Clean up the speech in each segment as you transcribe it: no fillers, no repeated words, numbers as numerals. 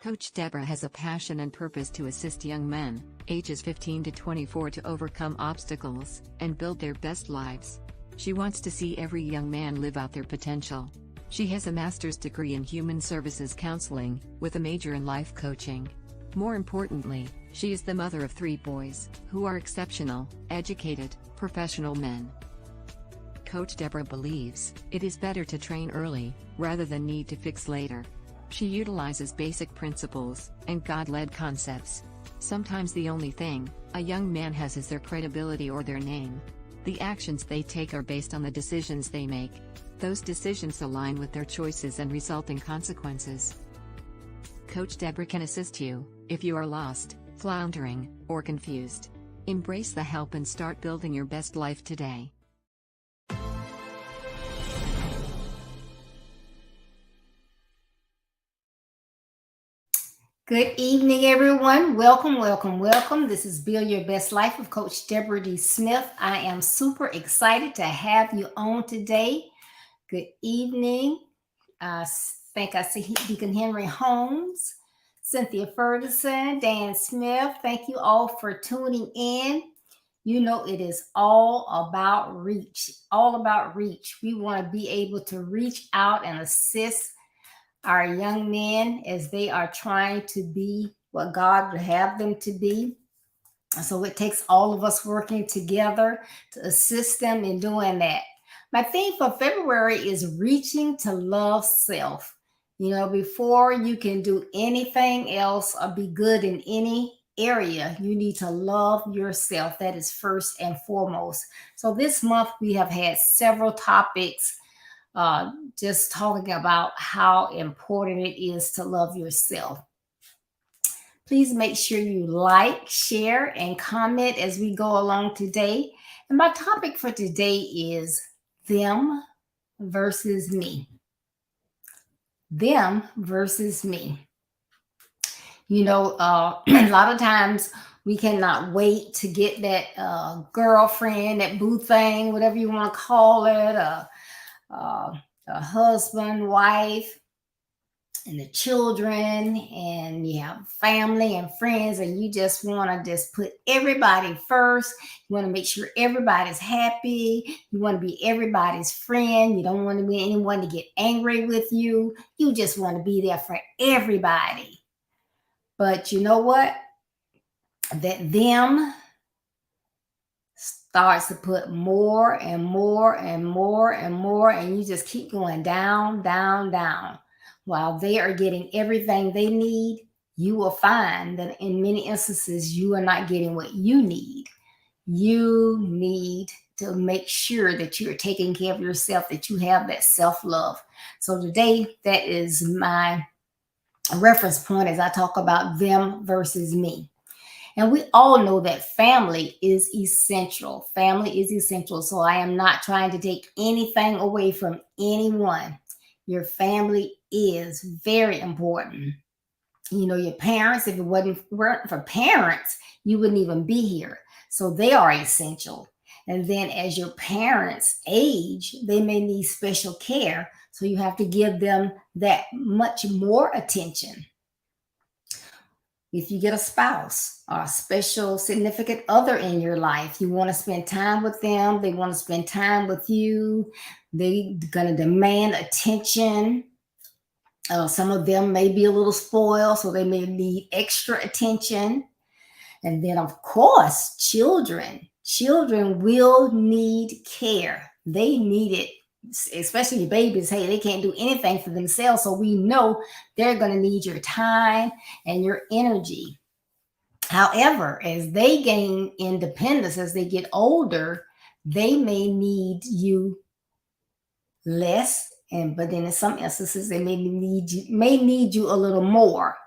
Coach Deborah has a passion and purpose to assist young men, ages 15 to 24, to overcome obstacles and build their best lives. She wants to see every young man live out their potential. She has a master's degree in human services counseling, with a major in life coaching. More importantly, she is the mother of 3 boys, who are exceptional, educated, professional men. Coach Deborah believes it is better to train early, rather than need to fix later. She utilizes basic principles and God-led concepts. Sometimes the only thing a young man has is their credibility or their name. The actions they take are based on the decisions they make. Those decisions align with their choices and result in consequences. Coach Deborah can assist you if you are lost, floundering, or confused. Embrace the help and start building your best life today. Good evening, everyone. Welcome, welcome, welcome. This is Build Your Best Life with Coach Deborah D. Smith. I am super excited to have you on today. Good evening. I think I see Deacon Henry Holmes, Cynthia Ferguson, Dan Smith. Thank you all for tuning in. You know, it is all about reach, all about reach. We want to be able to reach out and assist our young men as they are trying to be what God would have them to be. So it takes all of us working together to assist them in doing that. My theme for February is reaching to love self. You know, before you can do anything else or be good in any area, you need to love yourself. That is first and foremost. So this month we have had several topics just talking about how important it is to love yourself. Please make sure you like, share, and comment as we go along today. And my topic for today is them versus me. Them versus me. You know, a lot of times we cannot wait to get that girlfriend, that boo thing, whatever you want to call it, a husband, wife, and the children, and you have family and friends, and you just want to just put everybody first. You want to make sure everybody's happy. You want to be everybody's friend. You don't want to be anyone to get angry with you. You just want to be there for everybody. But you know what? That them starts to put more and more and more and more, and you just keep going down, down, down. While they are getting everything they need, you will find that in many instances, you are not getting what you need. You need to make sure that you are taking care of yourself, that you have that self-love. So today, that is my reference point as I talk about them versus me. And we all know that family is essential. Family is essential. So I am not trying to take anything away from anyone. Your family is very important. You know, your parents, if it weren't for parents, you wouldn't even be here. So they are essential. And then as your parents age, they may need special care. So you have to give them that much more attention. If you get a spouse or a special significant other in your life, you want to spend time with them. They want to spend time with you. They're going to demand attention. Some of them may be a little spoiled, so they may need extra attention. And then, of course, children. Children will need care. They need it, especially babies. Hey, they can't do anything for themselves. So we know they're going to need your time and your energy. However, as they gain independence, as they get older, they may need you less. But then in some instances, they may need you a little more.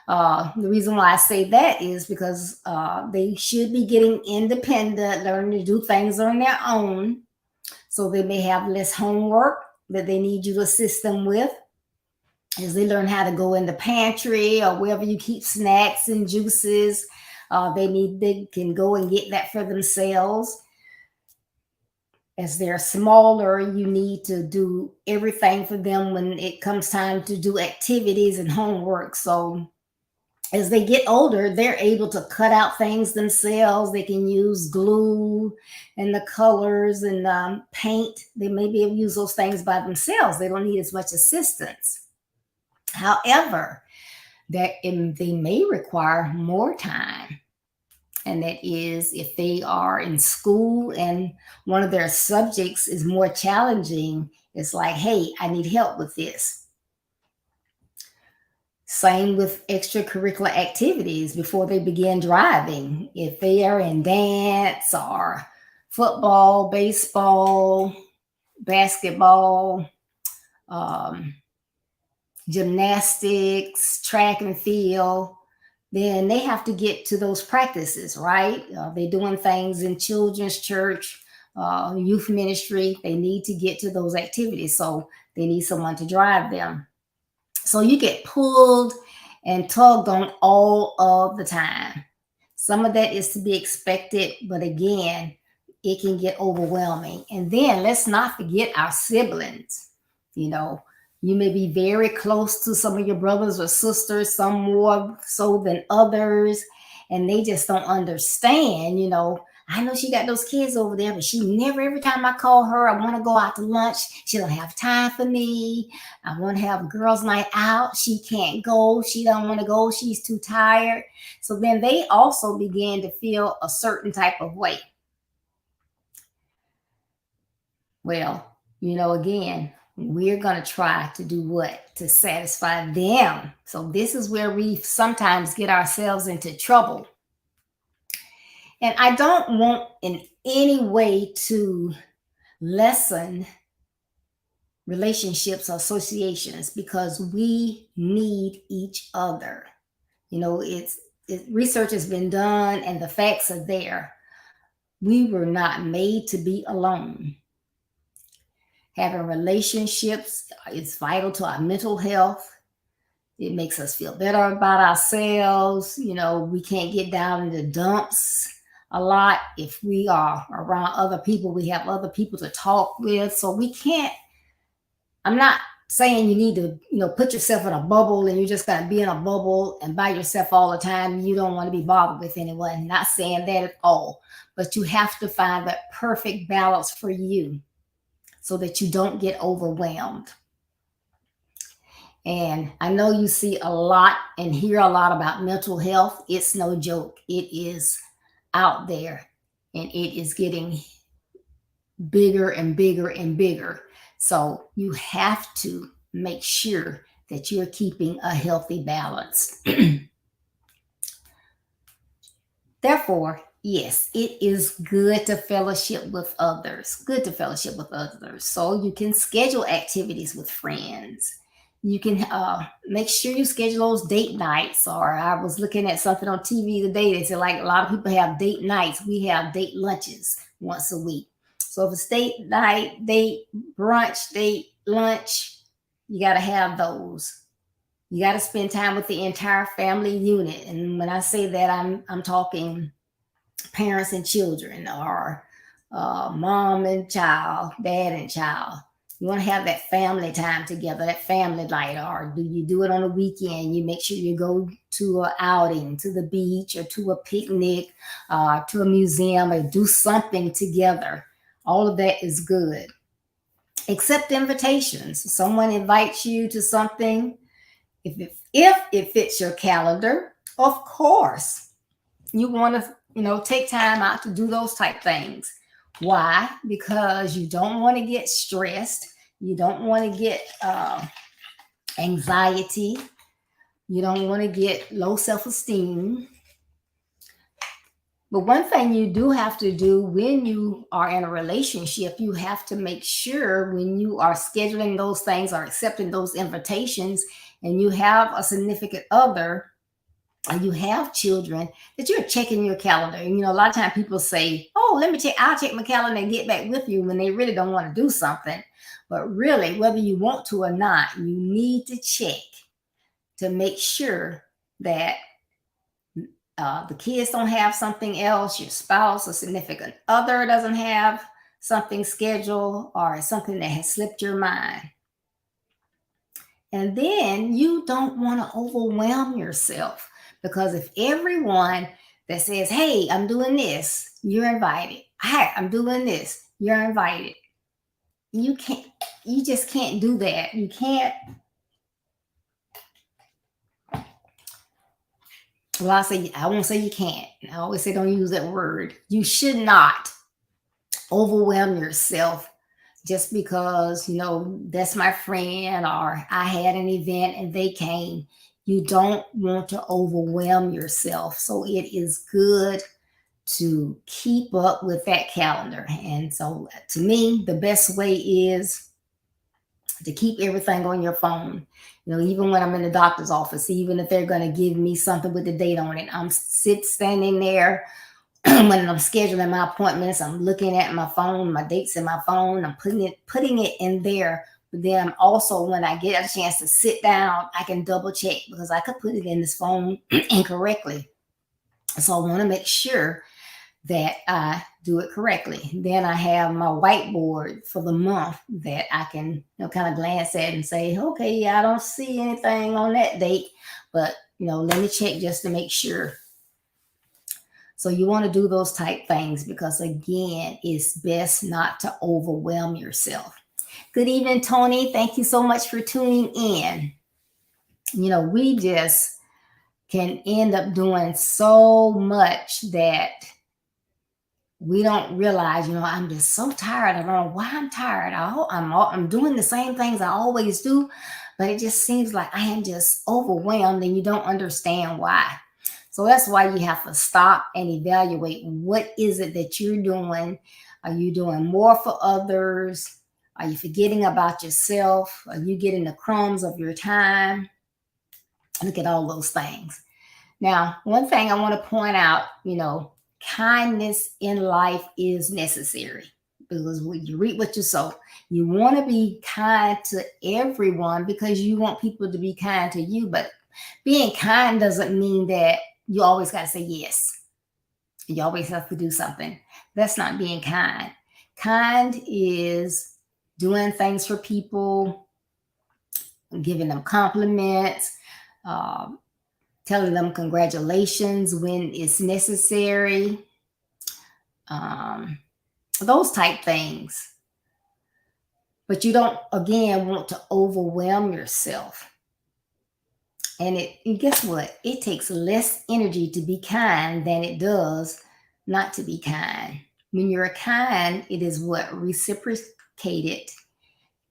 The reason why I say that is because they should be getting independent, learning to do things on their own. So they may have less homework that they need you to assist them with as they learn how to go in the pantry or wherever you keep snacks and juices. They can go and get that for themselves. As they're smaller, you need to do everything for them when it comes time to do activities and homework. So as they get older, they're able to cut out things themselves. They can use glue and the colors and paint. They may be able to use those things by themselves. They don't need as much assistance. However, they may require more time. And that is if they are in school and one of their subjects is more challenging, it's like, hey, I need help with this. Same with extracurricular activities before they begin driving. If they are in dance or football, baseball, basketball, um, gymnastics, track and field, then they have to get to those practices, right? They're doing things in children's church, youth ministry. They need to get to those activities. So they need someone to drive them. So you get pulled and tugged on all of the time. Some of that is to be expected, but again, it can get overwhelming. And then let's not forget our siblings. You know, you may be very close to some of your brothers or sisters, some more so than others, and they just don't understand. I know she got those kids over there, but she never, every time I call her, I want to go out to lunch. She don't have time for me. I want to have a girls' night out. She can't go. She don't want to go. She's too tired. So then they also begin to feel a certain type of way. Well, again, we're going to try to do what? To satisfy them. So this is where we sometimes get ourselves into trouble. And I don't want in any way to lessen relationships or associations because we need each other. Research has been done and the facts are there. We were not made to be alone. Having relationships is vital to our mental health. It makes us feel better about ourselves. We can't get down in the dumps a lot. If we are around other people, we have other people to talk with. So I'm not saying you need to, put yourself in a bubble and you just got to be in a bubble and by yourself all the time. You don't want to be bothered with anyone. Not saying that at all, but you have to find that perfect balance for you so that you don't get overwhelmed. And I know you see a lot and hear a lot about mental health. It's no joke. It is out there and it is getting bigger and bigger and bigger. So you have to make sure that you're keeping a healthy balance. Therefore, yes, it is good to fellowship with others. Good to fellowship with others. So you can schedule activities with friends. You can make sure you schedule those date nights. Or I was looking at something on TV today. They said like a lot of people have date nights. We have date lunches once a week. So if it's date night, date brunch, date lunch, you got to have those. You got to spend time with the entire family unit. And when I say that, I'm talking parents and children, or mom and child, dad and child. You want to have that family time together, that family night. Or do you do it on a weekend? You make sure you go to an outing, to the beach, or to a picnic, to a museum, or do something together. All of that is good. Accept invitations. Someone invites you to something. If it fits your calendar, of course, you want to, take time out to do those type things. Why? Because you don't want to get stressed. You don't want to get anxiety. You don't want to get low self-esteem. But one thing you do have to do when you are in a relationship, you have to make sure when you are scheduling those things or accepting those invitations and you have a significant other, and you have children, that you're checking your calendar. And, a lot of times people say, oh, I'll check my calendar and get back with you when they really don't want to do something. But really, whether you want to or not, you need to check to make sure that the kids don't have something else, your spouse or significant other doesn't have something scheduled or something that has slipped your mind. And then you don't want to overwhelm yourself, because if everyone that says, hey, I'm doing this, you're invited. Hey, I'm doing this, you're invited. You can't, you just can't do that. You can't. Well, I won't say you can't. I always say don't use that word. You should not overwhelm yourself just because, that's my friend or I had an event and they came. You don't want to overwhelm yourself. So it is good to keep up with that calendar. And so to me, the best way is to keep everything on your phone. Even when I'm in the doctor's office, even if they're going to give me something with the date on it, I'm standing there when I'm scheduling my appointments. I'm looking at my phone, my dates in my phone. I'm putting it in there. But then also, when I get a chance to sit down, I can double check, because I could put it in this phone incorrectly. So I want to make sure that I do it correctly. Then I have my whiteboard for the month that I can kind of glance at and say, okay, I don't see anything on that date, but let me check just to make sure. So you want to do those type things, because again, it's best not to overwhelm yourself. Good evening, Tony. Thank you so much for tuning in. We just can end up doing so much that we don't realize. I'm just so tired. I don't know why I'm tired. I'm doing the same things I always do, but it just seems like I am just overwhelmed, and you don't understand why. So that's why you have to stop and evaluate, what is it that you're doing? Are you doing more for others? Are you forgetting about yourself? Are you getting the crumbs of your time? Look at all those things. Now, one thing I want to point out, kindness in life is necessary, because when you reap what you sow, you want to be kind to everyone because you want people to be kind to you. But being kind doesn't mean that you always got to say yes. You always have to do something. That's not being kind. Kind is doing things for people, giving them compliments, telling them congratulations when it's necessary, those type things. But you don't, again, want to overwhelm yourself. And guess what? It takes less energy to be kind than it does not to be kind. When you're kind, it is what? Reciprocated,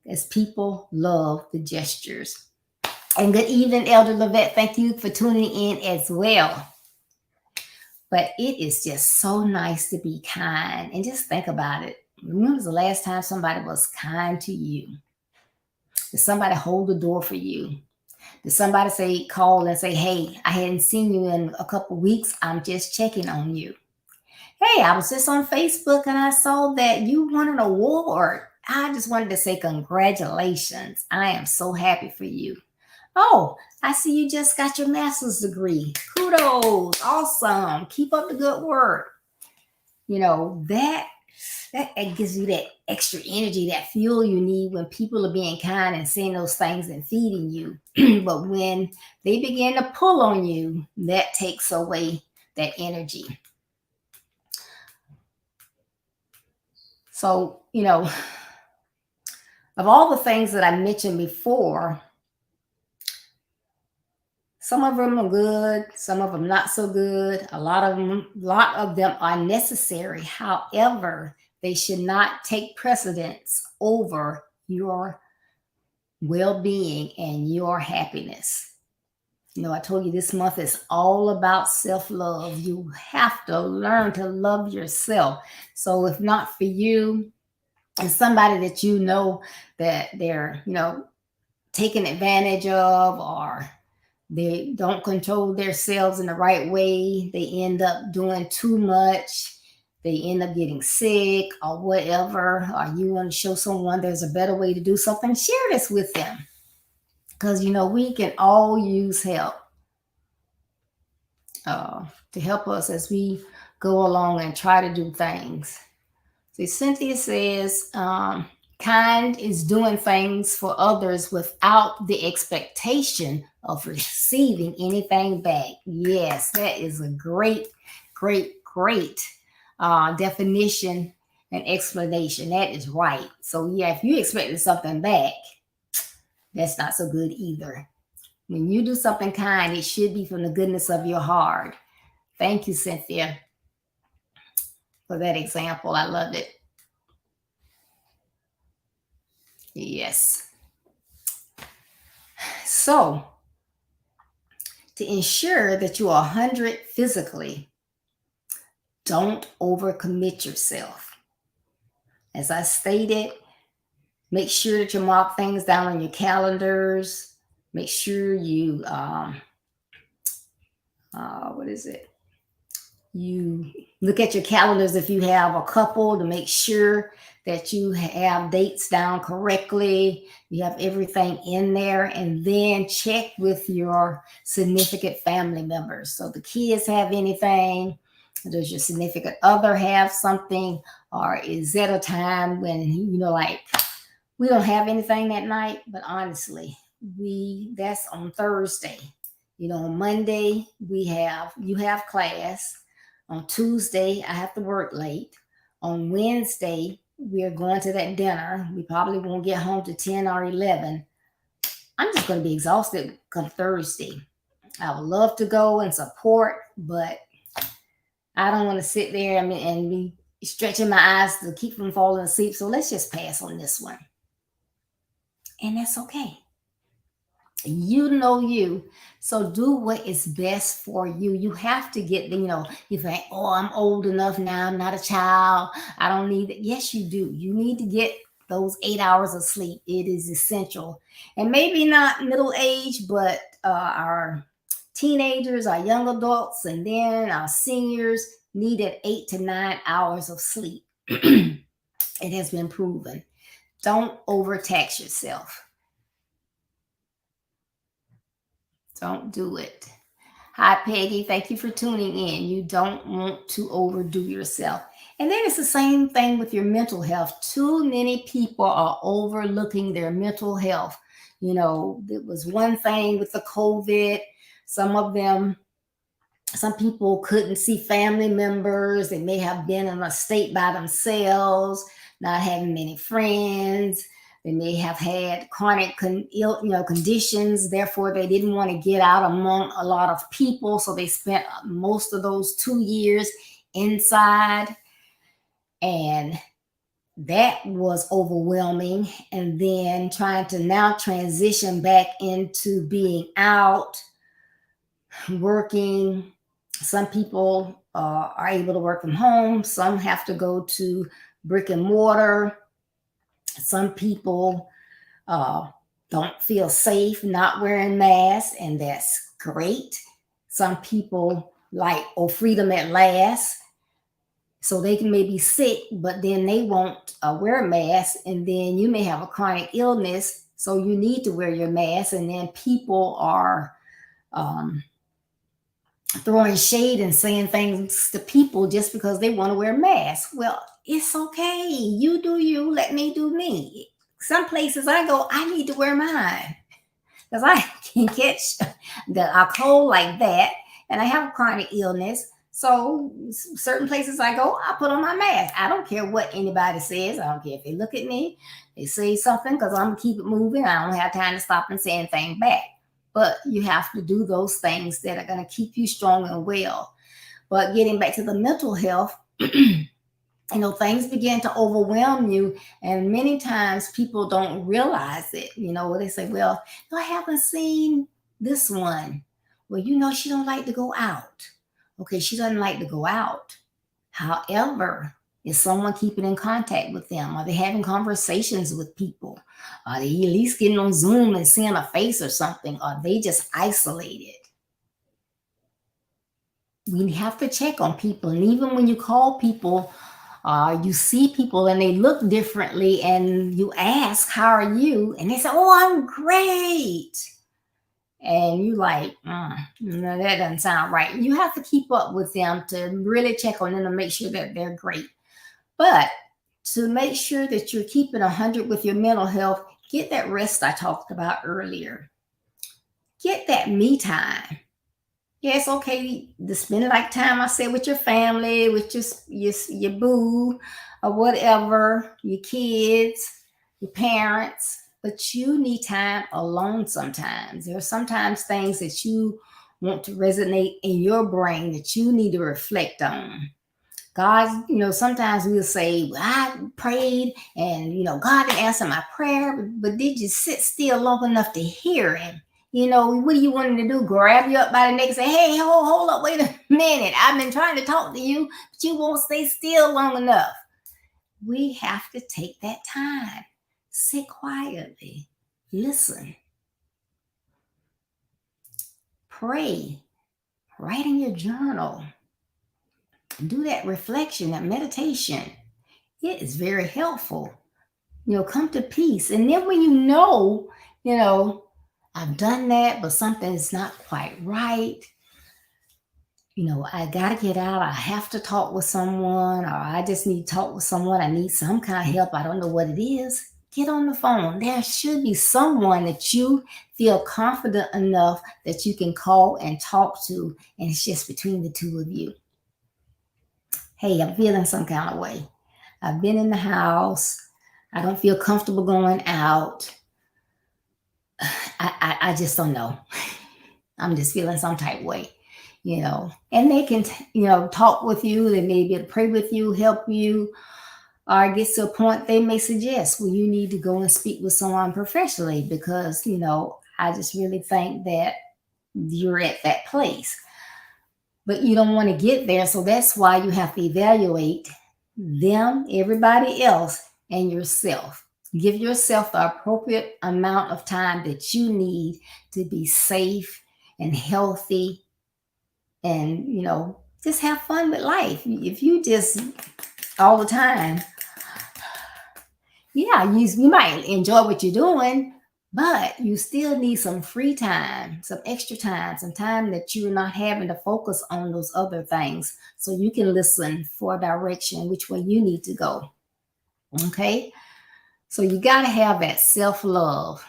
as people love the gestures. And good evening, Elder Levette. Thank you for tuning in as well. But it is just so nice to be kind. And just think about it. When was the last time somebody was kind to you? Did somebody hold the door for you? Did somebody call and say, hey, I hadn't seen you in a couple of weeks. I'm just checking on you. Hey, I was just on Facebook and I saw that you won an award. I just wanted to say congratulations. I am so happy for you. Oh, I see you just got your master's degree. Kudos. Awesome. Keep up the good work. That gives you that extra energy, that fuel you need when people are being kind and saying those things and feeding you. But when they begin to pull on you, that takes away that energy. So, of all the things that I mentioned before, some of them are good, some of them not so good. A lot of them are necessary. However, they should not take precedence over your well-being and your happiness. I told you this month is all about self-love. You have to learn to love yourself. So if not for you, and somebody that that they're, taken advantage of, or they don't control themselves in the right way, they end up doing too much, they end up getting sick or whatever, or you want to show someone there's a better way to do something, share this with them. Because, we can all use help to help us as we go along and try to do things. So Cynthia says, kind is doing things for others without the expectation of receiving anything back. Yes, that is a great, great definition and explanation. That is right. So yeah, if you expected something back, that's not so good either. When you do something kind, it should be from the goodness of your heart. Thank you, Cynthia, for that example. I loved it. Yes. So, to ensure that you are 100 physically, don't overcommit yourself. As I stated, make sure that you mark things down on your calendars. Make sure you, what is it? You look at your calendars if you have a couple to make sure that you have dates down correctly. You have everything in there, and then check with your significant family members. So the kids have anything? Does your significant other have something? Or is that a time when, like we don't have anything that night? But honestly, that's on Thursday. On Monday, you have class. On Tuesday, I have to work late. On Wednesday, we're going to that dinner. We probably won't get home to 10 or 11. I'm just going to be exhausted come Thursday. I would love to go and support, but I don't want to sit there and be stretching my eyes to keep from falling asleep. So let's just pass on this one. And that's okay. You know you. So do what is best for you. You have to get, you think, oh, I'm old enough now. I'm not a child. I don't need it. Yes, you do. You need to get those 8 hours of sleep. It is essential. And maybe not middle age, but our teenagers, our young adults, and then our seniors needed 8 to 9 hours of sleep. It has been proven. Don't overtax yourself. Don't do it. Hi, Peggy. Thank you for tuning in. You don't want to overdo yourself. And then it's the same thing with your mental health. Too many people are overlooking their mental health. It was one thing with the COVID. Some people couldn't see family members. They may have been in a state by themselves, not having many friends. They may have had chronic conditions. Therefore, they didn't want to get out among a lot of people. So they spent most of those 2 years inside. And that was overwhelming. And then trying to now transition back into being out, working. Some people are able to work from home. Some have to go to brick and mortar. Some people don't feel safe not wearing masks, and that's great. Some people like, freedom at last. So they can maybe sick, but then they won't wear a mask, and then you may have a chronic illness, so you need to wear your mask, and then people are throwing shade and saying things to people just because they want to wear masks. Well, it's okay. You do you, let me do me. Some places I go, I need to wear mine because I can catch a cold like that, and I have a chronic illness. So certain places I go, I put on my mask. I don't care what anybody says. I don't care if they look at me, they say something, because I'm going to keep it moving. I don't have time to stop and say anything back. But you have to do those things that are going to keep you strong and well. But getting back to the mental health, things begin to overwhelm you. And many times people don't realize it. They say, well, I haven't seen this one. Well, she don't like to go out. Okay, she doesn't like to go out. However, is someone keeping in contact with them? Are they having conversations with people? Are they at least getting on Zoom and seeing a face or something? Are they just isolated? We have to check on people. And even when you call people, you see people and they look differently, and you ask, how are you? And they say, oh, I'm great. And you like, no, that doesn't sound right. You have to keep up with them to really check on them to make sure that they're great. But to make sure that you're keeping 100 with your mental health, get that rest I talked about earlier. Get that me time. Yeah, it's okay to spend like time I said with your family, with your boo or whatever, your kids, your parents, but you need time alone sometimes. There are sometimes things that you want to resonate in your brain that you need to reflect on. God, sometimes we'll say, well, I prayed and, God didn't answer my prayer, but did you sit still long enough to hear him? What do you want him to do? Grab you up by the neck and say, hey, hold up, wait a minute. I've been trying to talk to you, but you won't stay still long enough. We have to take that time. Sit quietly. Listen. Pray. Write in your journal. Do that reflection, that meditation. It is very helpful. Come to peace. And then when I've done that, but something is not quite right, I got to get out. I have to talk with someone, or I just need to talk with someone. I need some kind of help. I don't know what it is. Get on the phone. There should be someone that you feel confident enough that you can call and talk to, and it's just between the two of you. Hey, I'm feeling some kind of way. I've been in the house. I don't feel comfortable going out. I just don't know. I'm just feeling some type of way, and they can, talk with you. They may be able to pray with you, help you, or get to a point they may suggest, well, you need to go and speak with someone professionally because, I just really think that you're at that place. But you don't want to get there. So that's why you have to evaluate them, everybody else, and yourself. Give yourself the appropriate amount of time that you need to be safe and healthy and, just have fun with life. If you just all the time, yeah, you might enjoy what you're doing, but you still need some free time, some extra time, some time that you're not having to focus on those other things so you can listen for direction, which way you need to go. Okay? So you got to have that self-love.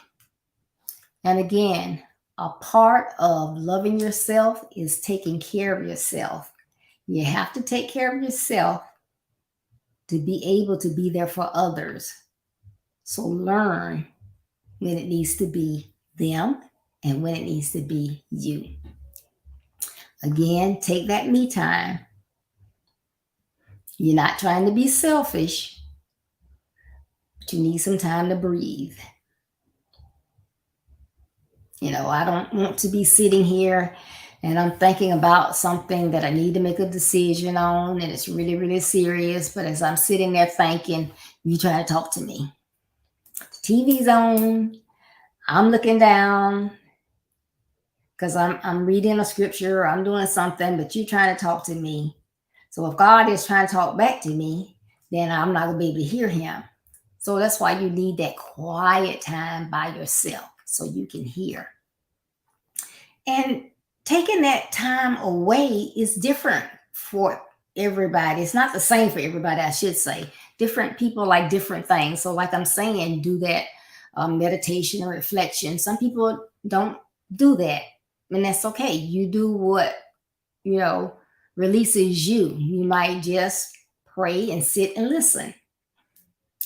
And again, a part of loving yourself is taking care of yourself. You have to take care of yourself to be able to be there for others. So learn when it needs to be them and when it needs to be you. Again, take that me time. You're not trying to be selfish, but you need some time to breathe. I don't want to be sitting here and I'm thinking about something that I need to make a decision on, and it's really, really serious. But as I'm sitting there thinking, you try to talk to me. The TV's on. I'm looking down because I'm reading a scripture or I'm doing something, but you're trying to talk to me. So if God is trying to talk back to me, then I'm not going to be able to hear him. So that's why you need that quiet time by yourself so you can hear. And taking that time away is different for everybody. It's not the same for everybody, I should say. Different people like different things. So like I'm saying, do that meditation or reflection. Some people don't do that, and that's okay. You do what, releases you. You might just pray and sit and listen.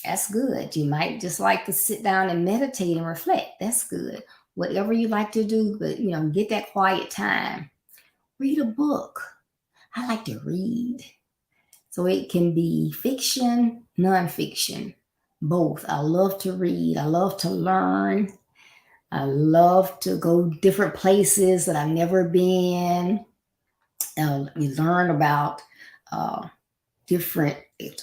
That's good. You might just like to sit down and meditate and reflect. That's good. Whatever you like to do, but get that quiet time. Read a book. I like to read. So it can be fiction, nonfiction, both. I love to read. I love to learn. I love to go different places that I've never been. You learn about different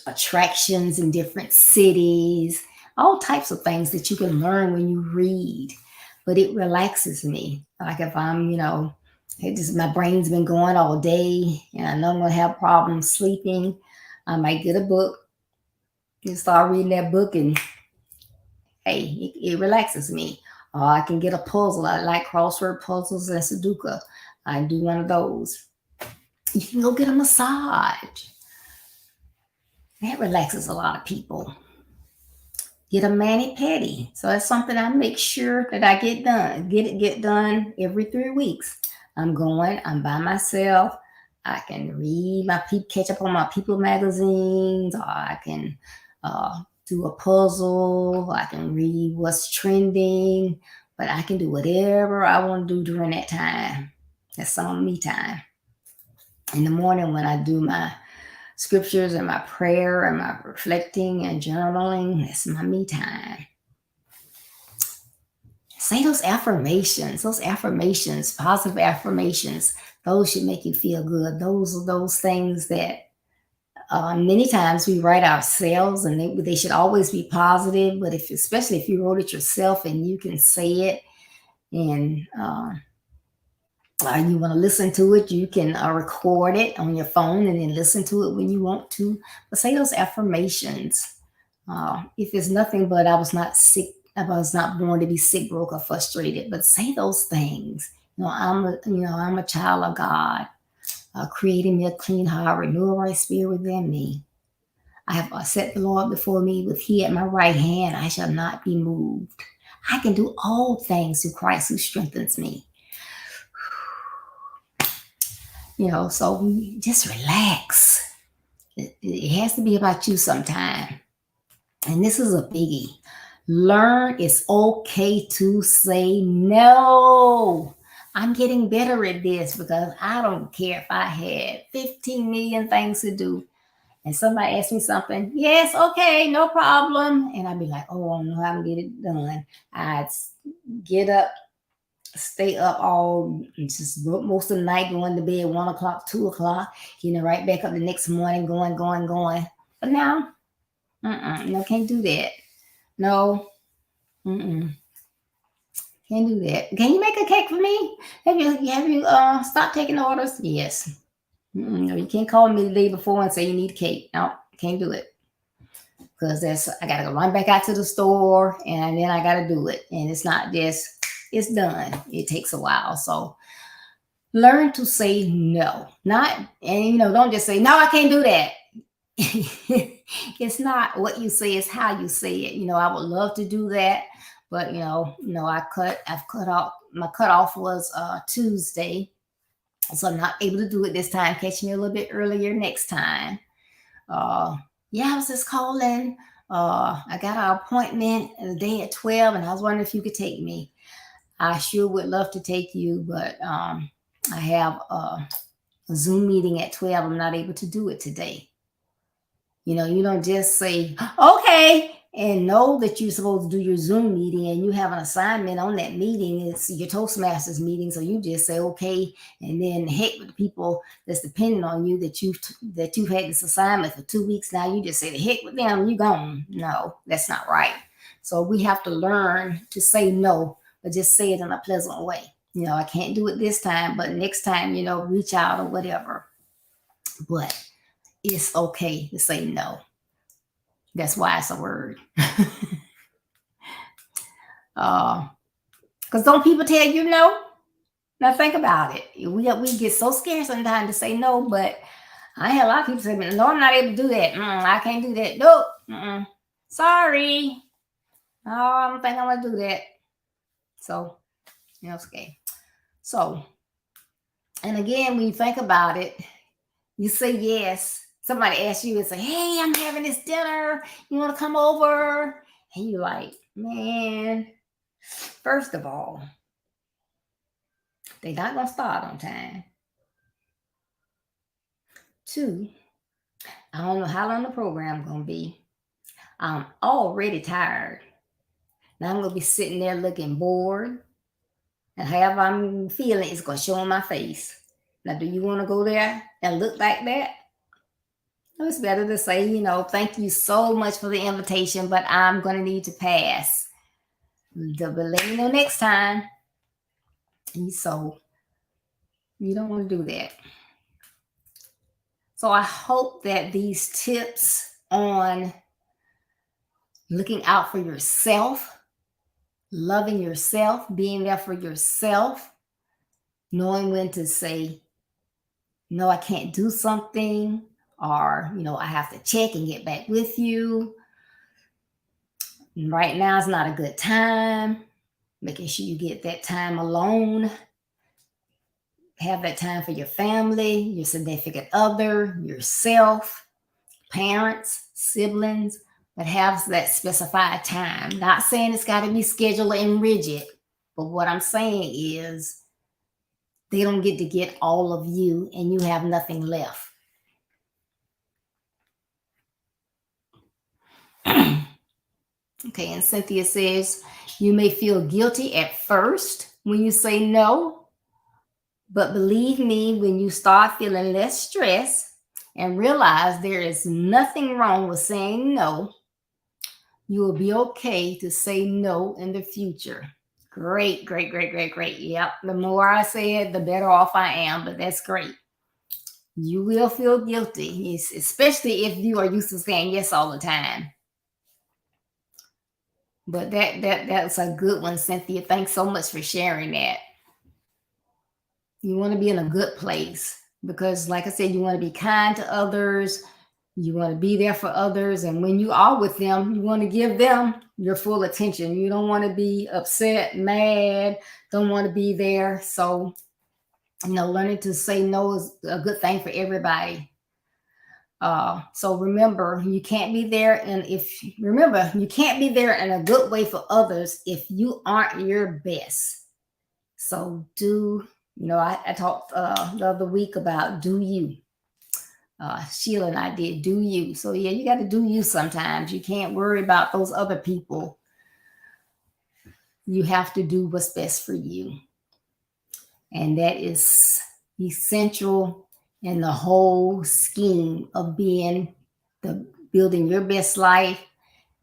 attractions in different cities, all types of things that you can learn when you read. But it relaxes me. Like if I'm, my brain's been going all day and I know I'm going to have problems sleeping, I might get a book and start reading that book, and hey, it relaxes me. Or I can get a puzzle. I like crossword puzzles and Sudoku. I do one of those. You can go get a massage. That relaxes a lot of people. Get a mani-pedi. So that's something I make sure that I get done. Get done every 3 weeks. I'm by myself. I can read catch up on my People magazines, or I can do a puzzle. I can read what's trending, but I can do whatever I want to do during that time. That's some me time. In the morning when I do my scriptures and my prayer and my reflecting and journaling, that's my me time. Say those affirmations, positive affirmations. Those should make you feel good. Those are those things that many times we write ourselves, and they should always be positive. But especially if you wrote it yourself and you can say it, and you want to listen to it, you can record it on your phone and then listen to it when you want to. But say those affirmations. If it's nothing but I was not sick, I was not born to be sick, broke, or frustrated. But say those things. I'm a child of God. Creating me a clean heart, renew a right spirit within me. I have set the Lord before me with He at my right hand. I shall not be moved. I can do all things through Christ who strengthens me. So just relax. It has to be about you sometime. And this is a biggie. Learn it's okay to say no. I'm getting better at this because I don't care if I had 15 million things to do and somebody asks me something. Yes, okay, no problem. And I'd be like, oh, I don't know how to get it done. I'd get up, stay up just most of the night, going to bed 1 o'clock, 2 o'clock, right back up the next morning, going. But now, no, can't do that. No, can't do that. Can you make a cake for me? Have you stopped taking orders? Yes. No, you can't call me the day before and say you need a cake. No, can't do it. Because I gotta go run back out to the store and then I gotta do it. And it's not just, it's done. It takes a while. So learn to say no. Don't just say, no, I can't do that. It's not what you say, it's how you say it. I would love to do that, but I've cut off. My cutoff was Tuesday, so I'm not able to do it this time. Catch me a little bit earlier next time. I was just calling. I got an appointment the day at 12, and I was wondering if you could take me. I sure would love to take you, but I have a Zoom meeting at 12. I'm not able to do it today. You don't just say, okay, and know that you're supposed to do your Zoom meeting and you have an assignment on that meeting. It's your Toastmasters meeting. So you just say, okay, and then heck with the people that's depending on you that you've had this assignment for 2 weeks now. You just say, the heck with them, you gone. No, that's not right. So we have to learn to say no, but just say it in a pleasant way. I can't do it this time, but next time, reach out or whatever. But it's okay to say no. That's why it's a word. Because don't people tell you no? Now think about it. We get so scared sometimes to say no, but I had a lot of people say, no, I'm not able to do that. I can't do that. Nope. Sorry. No, I don't think I'm going to do that. So, it's okay. So, and again, when you think about it, you say yes. Somebody asks you and say, hey, I'm having this dinner. You want to come over? And you're like, man, first of all, they're not going to start on time. 2, I don't know how long the program's going to be. I'm already tired. Now I'm going to be sitting there looking bored. And however I'm feeling, it's going to show on my face. Now, do you want to go there and look like that? It's better to say, thank you so much for the invitation, but I'm going to need to pass. But let me know next time. And so you don't want to do that. So I hope that these tips on looking out for yourself, loving yourself, being there for yourself, knowing when to say, no, I can't do something, or, I have to check and get back with you. Right now is not a good time. Making sure you get that time alone. Have that time for your family, your significant other, yourself, parents, siblings, but have that specified time. Not saying it's got to be scheduled and rigid, but what I'm saying is they don't get to get all of you and you have nothing left. Okay, and Cynthia says, you may feel guilty at first when you say no, but believe me, when you start feeling less stress and realize there is nothing wrong with saying no, you will be okay to say no in the future. Great, great, great, great, great. Yep. The more I say it, the better off I am, but that's great. You will feel guilty, especially if you are used to saying yes all the time. But that's a good one, Cynthia. Thanks so much for sharing that. You want to be in a good place because, like I said, you want to be kind to others. You want to be there for others. And when you are with them, you want to give them your full attention. You don't want to be upset, mad, don't want to be there. So, learning to say no is a good thing for everybody. So remember, you can't be there. And you can't be there in a good way for others if you aren't your best. So I talked the other week about do you. Sheila and I did do you. So yeah, you got to do you sometimes. You can't worry about those other people. You have to do what's best for you. And that is essential in the whole scheme of building your best life,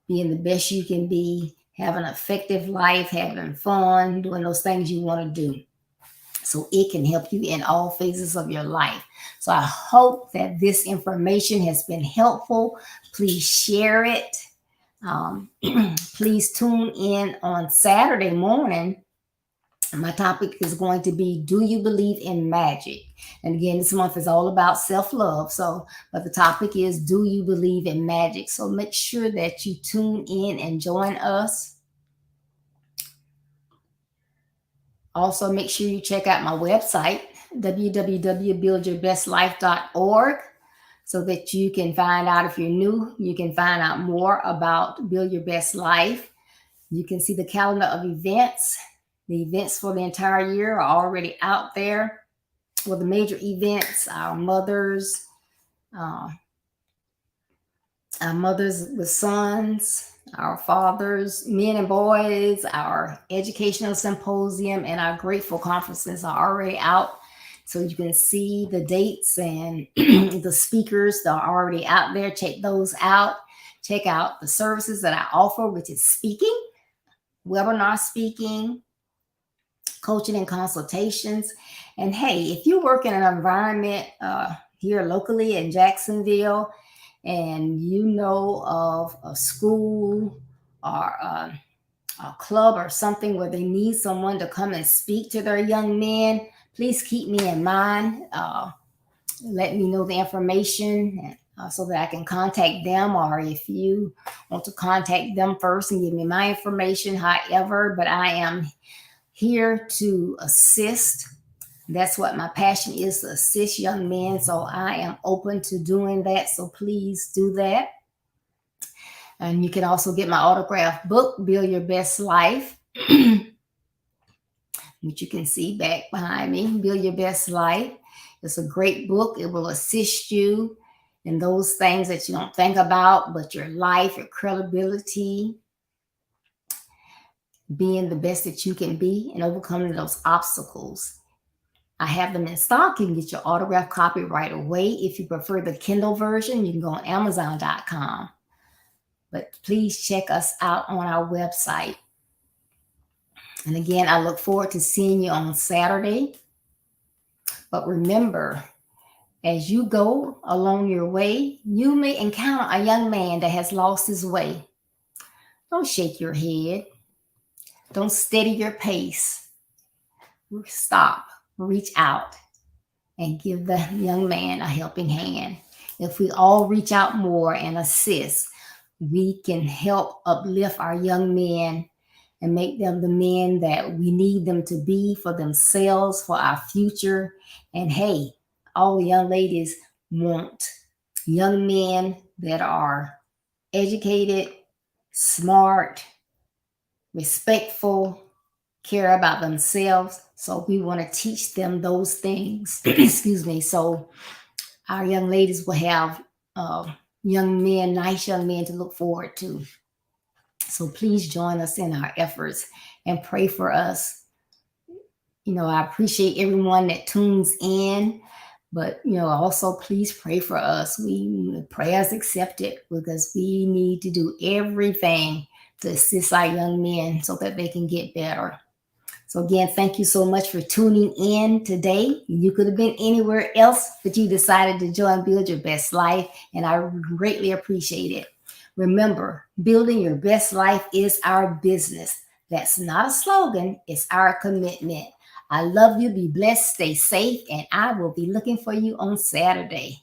being the best you can be, having an effective life, having fun, doing those things you want to do. So it can help you in all phases of your life. So I hope that this information has been helpful. Please share it. Please tune in on Saturday morning. My topic is going to be, do you believe in magic? And again, this month is all about self-love. But the topic is, do you believe in magic? So make sure that you tune in and join us. Also, make sure you check out my website, www.buildyourbestlife.org, so that you can find out, if you're new, you can find out more about Build Your Best Life. You can see the calendar of events. The events for the entire year are already out there. Well, the major events, our mothers with sons, our fathers, men and boys, our educational symposium, and our grateful conferences are already out. So you can see the dates and the speakers that are already out there. Check those out. Check out the services that I offer, which is speaking, webinar speaking, coaching and consultations. And hey, if you work in an environment here locally in Jacksonville, and you know of a school or a club or something where they need someone to come and speak to their young men, please keep me in mind. Let me know the information so that I can contact them, or if you want to contact them first and give me my information, however. But I am here to assist. That's what my passion is, to assist young men. So I am open to doing that. So please do that. And you can also get my autographed book, Build Your Best Life, which you can see back behind me, Build Your Best Life. It's a great book. It will assist you in those things that you don't think about, but your life, your credibility, being the best that you can be, and overcoming those obstacles. I have them in stock. You can get your autographed copy right away. If you prefer the Kindle version, you can go on Amazon.com. But please check us out on our website. And again, I look forward to seeing you on Saturday. But remember, as you go along your way, you may encounter a young man that has lost his way. Don't shake your head. Don't steady your pace. Stop. Reach out and give the young man a helping hand. If we all reach out more and assist, we can help uplift our young men and make them the men that we need them to be for themselves, for our future. And hey, all the young ladies want young men that are educated, smart, respectful, care about themselves. So we want to teach them those things. Excuse me. So our young ladies will have young men, nice young men to look forward to. So please join us in our efforts and pray for us. I appreciate everyone that tunes in, but also please pray for us. Prayers accepted, because we need to do everything to assist our young men so that they can get better. So again, thank you so much for tuning in today. You could have been anywhere else, but you decided to join Build Your Best Life, and I greatly appreciate it. Remember, building your best life is our business. That's not a slogan, it's our commitment. I love you, be blessed, stay safe, and I will be looking for you on Saturday.